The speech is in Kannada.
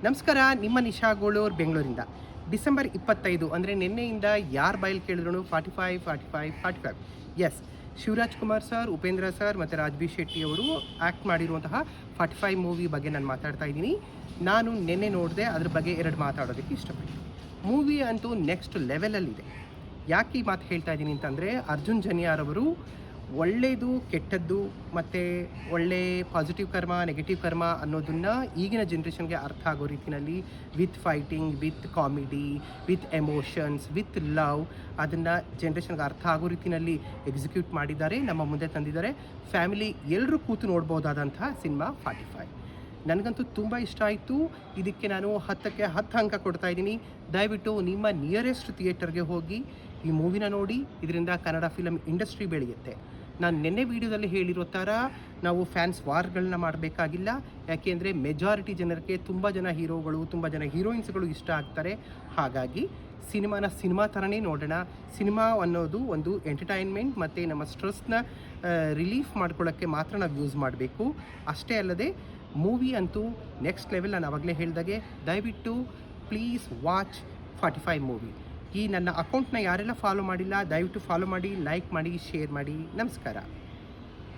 ನಮಸ್ಕಾರ, ನಿಮ್ಮ ನಿಶಾ ಗೋಳೂರ್ ಬೆಂಗಳೂರಿಂದ. ಡಿಸೆಂಬರ್ 25 ಅಂದರೆ ನಿನ್ನೆಯಿಂದ ಯಾರ ಬಾಯಲ್ಲಿ ಕೇಳಿದ್ರು 45 45 45. Yes, Shivaraj Kumar sir, Upendra sir ಮತ್ತು ರಾಜ್ಬಿ ಶೆಟ್ಟಿ ಅವರು ಆ್ಯಕ್ಟ್ ಮಾಡಿರುವಂತಹ 45 ಮೂವಿ ಬಗ್ಗೆ ನಾನು ಮಾತಾಡ್ತಾ ಇದ್ದೀನಿ. ನಾನು ನಿನ್ನೆ ನೋಡಿದೆ, ಅದ್ರ ಬಗ್ಗೆ ಎರಡು ಮಾತಾಡೋದಕ್ಕೆ ಇಷ್ಟಪಡ್ತೀನಿ. ಮೂವಿ ಅಂತೂ ನೆಕ್ಸ್ಟ್ ಲೆವೆಲಲ್ಲಿದೆ. ಯಾಕೆ ಈ ಮಾತು ಹೇಳ್ತಾ ಇದ್ದೀನಿ ಅಂತಂದರೆ, ಅರ್ಜುನ್ ಜನ್ಯಾರವರು ಒಳ್ಳೆಯದು ಕೆಟ್ಟದ್ದು ಮತ್ತು ಒಳ್ಳೆ ಪಾಸಿಟಿವ್ ಕರ್ಮ ನೆಗೆಟಿವ್ ಕರ್ಮ ಅನ್ನೋದನ್ನು ಈಗಿನ ಜನ್ರೇಷನ್ಗೆ ಅರ್ಥ ಆಗೋ ರೀತಿಯಲ್ಲಿ with fighting, with comedy, with emotions, with love ಅದನ್ನು ಜನ್ರೇಷನ್ಗೆ ಅರ್ಥ ಆಗೋ ರೀತಿಯಲ್ಲಿ ಎಕ್ಸಿಕ್ಯೂಟ್ ಮಾಡಿದ್ದಾರೆ, ನಮ್ಮ ಮುಂದೆ ತಂದಿದ್ದಾರೆ. ಫ್ಯಾಮಿಲಿ ಎಲ್ಲರೂ ಕೂತು ನೋಡ್ಬೋದಾದಂತಹ ಸಿನಿಮಾ 45. ನನಗಂತೂ ತುಂಬ ಇಷ್ಟ ಆಯಿತು. ಇದಕ್ಕೆ ನಾನು 10ಕ್ಕೆ 10 ಅಂಕ ಕೊಡ್ತಾ ಇದ್ದೀನಿ. ದಯವಿಟ್ಟು ನಿಮ್ಮ ನಿಯರೆಸ್ಟ್ ಥಿಯೇಟರ್ಗೆ ಹೋಗಿ ಈ ಮೂವಿನ ನೋಡಿ. ಇದರಿಂದ ಕನ್ನಡ ಫಿಲಮ್ ಇಂಡಸ್ಟ್ರಿ ಬೆಳೆಯುತ್ತೆ. ನಾನು ನಿನ್ನೆ ವೀಡಿಯೋದಲ್ಲಿ ಹೇಳಿರೋ ಥರ ನಾವು ಫ್ಯಾನ್ಸ್ ವಾರ್ಗಳನ್ನ ಮಾಡಬೇಕಾಗಿಲ್ಲ. ಯಾಕೆಂದರೆ ಮೆಜಾರಿಟಿ ಜನರಿಗೆ ತುಂಬ ಜನ ಹೀರೋಗಳು, ತುಂಬ ಜನ ಹೀರೋಯಿನ್ಸ್ಗಳು ಇಷ್ಟ ಆಗ್ತಾರೆ. ಹಾಗಾಗಿ ಸಿನಿಮಾ ಥರನೇ ನೋಡೋಣ. ಸಿನಿಮಾ ಅನ್ನೋದು ಒಂದು ಎಂಟರ್ಟೈನ್ಮೆಂಟ್ ಮತ್ತು ನಮ್ಮ ಸ್ಟ್ರೆಸ್ನ ರಿಲೀಫ್ ಮಾಡ್ಕೊಳ್ಳೋಕ್ಕೆ ಮಾತ್ರ ನಾವು ಯೂಸ್ ಮಾಡಬೇಕು. ಅಷ್ಟೇ ಅಲ್ಲದೆ ಮೂವಿ ಅಂತೂ ನೆಕ್ಸ್ಟ್ ಲೆವೆಲ್. ನಾನು ಆವಾಗಲೇ ಹೇಳಿದಾಗೆ ದಯವಿಟ್ಟು ಪ್ಲೀಸ್ ವಾಚ್ 45 ಮೂವಿ. ಈ ನನ್ನ ಅಕೌಂಟ್ನ ಯಾರೆಲ್ಲ ಫಾಲೋ ಮಾಡಿಲ್ಲ ದಯವಿಟ್ಟು ಫಾಲೋ ಮಾಡಿ, ಲೈಕ್ ಮಾಡಿ, ಶೇರ್ ಮಾಡಿ. ನಮಸ್ಕಾರ.